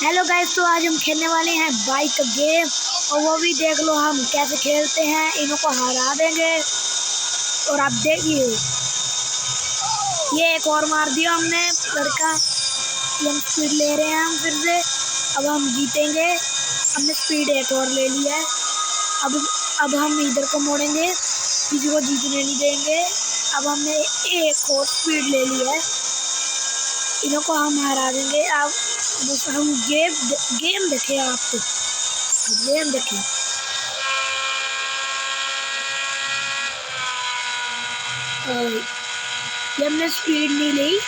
Hello guys, तो आज हम खेलने वाले हैं बाइक का गेम और वो भी देख लो हम कैसे खेलते हैं। इन्हों को हरा देंगे और आप देखिए ये एक और मार दिया हमने लड़का। हम स्पीड ले रहे हैं हम फिर से। अब हम जीतेंगे। हमने स्पीड एक और ले लिया है। अब हम इधर को मोड़ेंगे, किसी को जीतने नहीं देंगे। अब हमने एक और स्पीड ले लिया है। इन्हों को हम हरा देंगे। अब हम गेम देखें, आप गेम देखें। ये हमने स्पीड नहीं ली,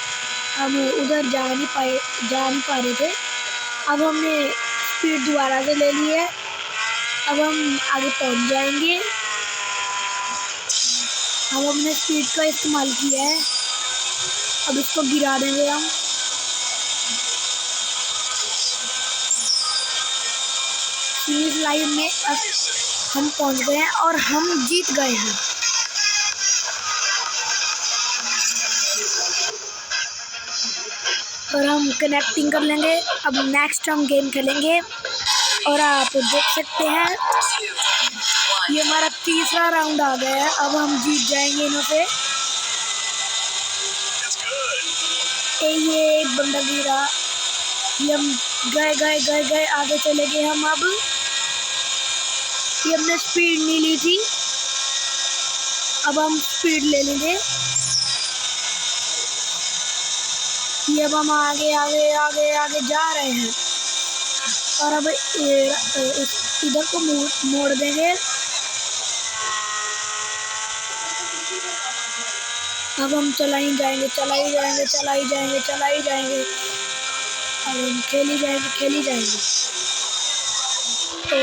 हम उधर जा नहीं पा रहे थे। अब हमने स्पीड दोबारा से ले ली है। अब हम आगे पहुंच जाएंगे। अब हमने स्पीड का इस्तेमाल किया है। अब इसको गिरा देंगे हम। फिनिश लाइन में अब हम पहुंच गए हैं और हम जीत गए हैं। और हम कनेक्टिंग कर लेंगे। अब नेक्स्ट हम गेम खेलेंगे और आप देख सकते हैं ये हमारा तीसरा राउंड आ गया है। अब हम जीत जाएंगे इन्हों से। ये एक बंदा गिरा, ये हम गए आगे चले गए हम। अब ये हमने स्पीड नहीं ली थी, अब हम स्पीड ले लेंगे। ये अब हम आगे जा रहे हैं और अब इधर को मोड़ देंगे। अब हम चला ही जाएंगे। अब हम खेली जाएंगे। तो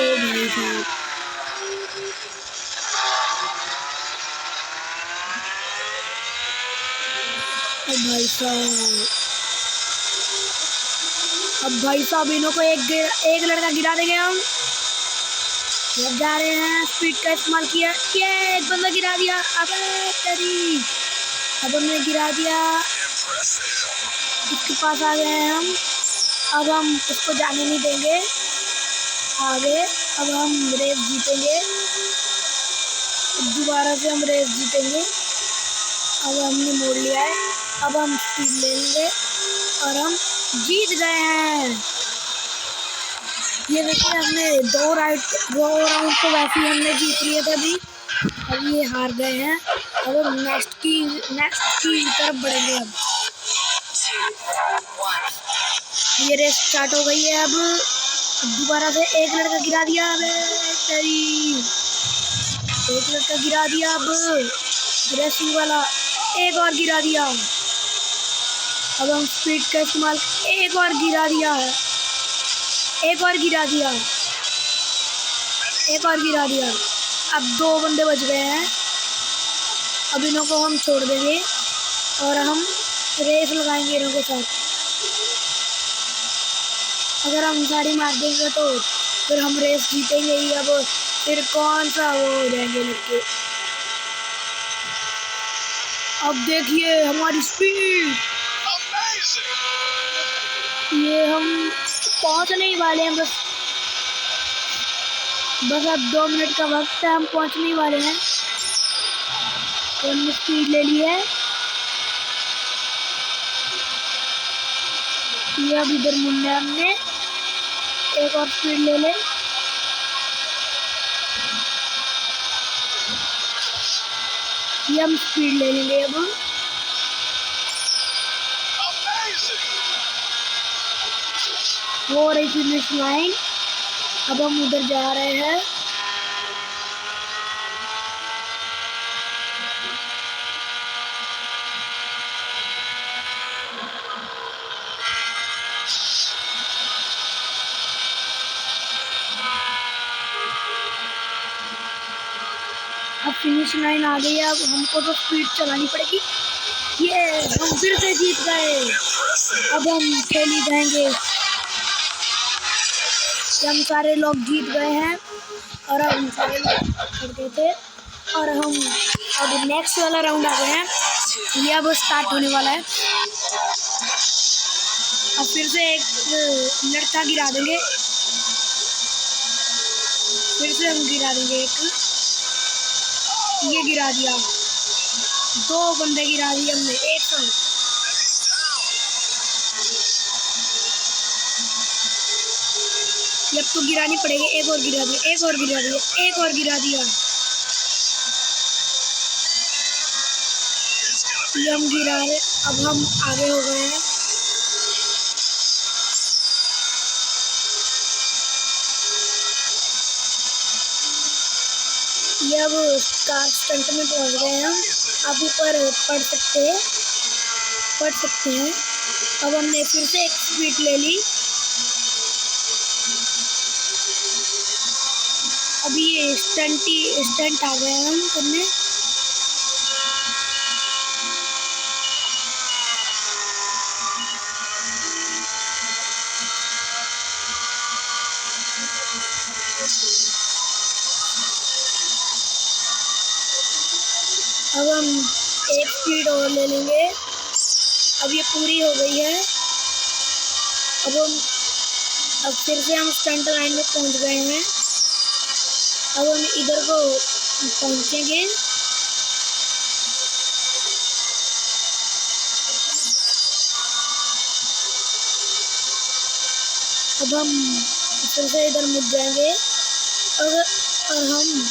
भाई साहब, अब भाई साहब इन्हों को एक लड़का गिरा देंगे हम। अब जा रहे हैं, स्पीड का इस्तेमाल किया। ये एक बंदा गिरा दिया। अबे तेरी, अब हमने गिरा दिया। इसके पास आ गए हैं हम। अब हम उसको जाने नहीं देंगे आगे। अब हम रेस जीतेंगे, दोबारा से हम रेस जीतेंगे। अब हमने मोड़ लिया है। अब हम स्पीड ले लेंगे और हम जीत गए हैं। ये देखिए, हमने दो राउंड तो वैसे ही हमने जीत लिए थे अभी। अब ये हार गए हैं। अब हम नेक्स्ट की तरफ बढ़ेंगे। अब ये रेस स्टार्ट हो गई है। अब दोबारा से एक लड़का गिरा दिया। एक लड़का गिरा दिया। अब रेसिंग वाला एक और गिरा दिया। अब हम स्पीड का इस्तेमाल, एक और गिरा दिया। अब दो बंदे बच गए हैं। अब इन्हों को हम छोड़ देंगे और हम रेस लगाएंगे इन्हों के साथ। अगर हम गाड़ी मार देंगे तो फिर हम रेस जीतेंगे ही। अब फिर कौन सा वो हो जाएंगे लड़के। अब देखिए हमारी स्पीड, ये हम पहुंचने ही वाले हैं। बस अब 2 मिनट का वक्त है, हम पहुंचने ही वाले हैं। तो हमने स्पीड ले ली है। ये अब इधर मुड़ना है हमने, एक और स्पीड ले ले। ये हम स्पीड ले लेंगे। अब हो रही फिनिश लाइन। अब हम उधर जा रहे हैं। अब फिनिश लाइन आ गई है। अब हमको तो स्पीड चलानी पड़ेगी। ये हम फिर से जीत गए। अब हम खेली जाएंगे। हम सारे लोग जीत गए हैं और अब हम सारे लोग कर गए थे और हम अब नेक्स्ट वाला राउंड आ गए हैं। ये अब स्टार्ट होने वाला है। अब फिर से एक लड़का गिरा देंगे, फिर से हम गिरा देंगे एक, ये गिरा दिया, 2 बंदे गिरा दिए हमने एक साथ। अब तो गिरानी पड़ेगी, एक और गिरा दिया, एक और गिरा दिया, एक और गिरा दिया, ये हम गिरा रहे। अब हम आगे हो गए हैं। ये अब स्टंट में पहुंच गए हैं हम। आप ऊपर पढ़ सकते हैं। अब हमने फिर से एक स्पीड ले ली। अभी ये स्टंट आ गए हम करने। अब हम एक स्पीड और ले लेंगे। अब ये पूरी हो गई है। अब फिर से हम स्टंट लाइन में पहुंच गए हैं। अब हम इधर को पहुंचेंगे। अब हम फिर से इधर मुड़ जाएंगे और हम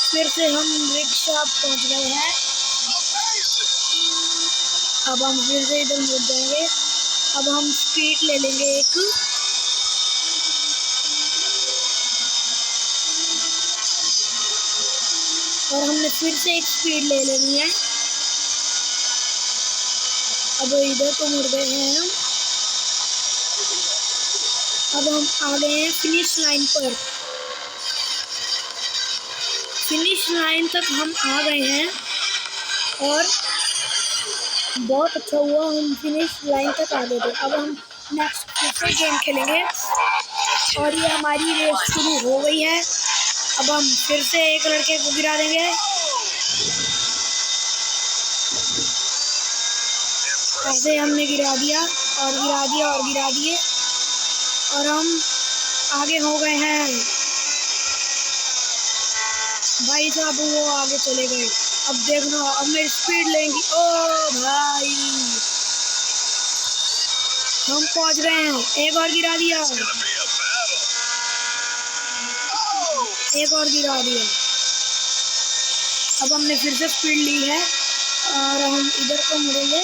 फिर से हम रिक्शा पहुंच गए हैं। अब हम फिर से इधर मुड़ जाएंगे। अब हम स्पीड ले लेंगे एक, और हमने फिर से एक स्पीड ले लेनी है। अब इधर को मुड़ गए हैं हम। अब हम आ गए हैं फिनिश लाइन पर। फिनिश लाइन तक हम आ गए हैं और बहुत अच्छा हुआ हम फिनिश लाइन तक आ गए थे। अब हम नेक्स्ट दूसरे गेम खेलेंगे और ये हमारी रेस शुरू हो गई है। अब हम फिर से एक लड़के को गिरा देंगे। ऐसे हमने गिरा दिया और गिरा दिया और गिरा दिए और हम आगे हो गए हैं। भाई साहब वो आगे चले गए। अब देखना, अब मेरी स्पीड लेंगी। ओ भाई हम पहुंच गए हैं। एक और गिरा दिया, एक और गिरा दिया। अब हमने फिर से स्पीड ली है और हम इधर को मुड़ेंगे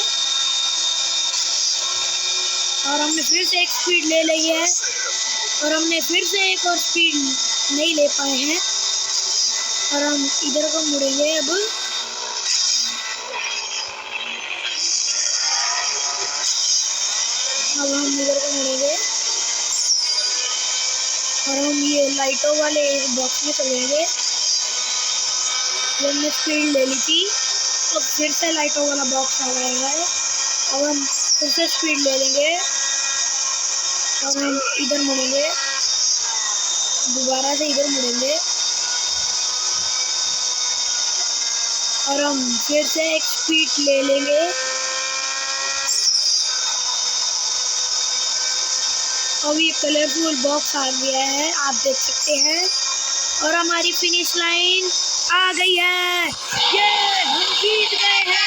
और हमने फिर से एक स्पीड ले ली है और हमने फिर से एक और स्पीड नहीं ले पाए हैं और हम इधर को मुड़ेंगे। अब हम इधर को मुड़ेंगे और हम ये लाइटों वाले एक बॉक्स में चलेंगे। हमने स्पीड ले ली थी तो फिर से लाइटों वाला बॉक्स आ गया है। अब हम फिर से स्पीड ले लेंगे और हम इधर मुड़ेंगे, दोबारा से इधर मुड़ेंगे और हम फिर से एक स्पीड ले लेंगे। अब ये कलरफुल बॉक्स आ गया है, आप देख सकते हैं, और हमारी फिनिश लाइन आ गई है। ये हम जीत गए हैं।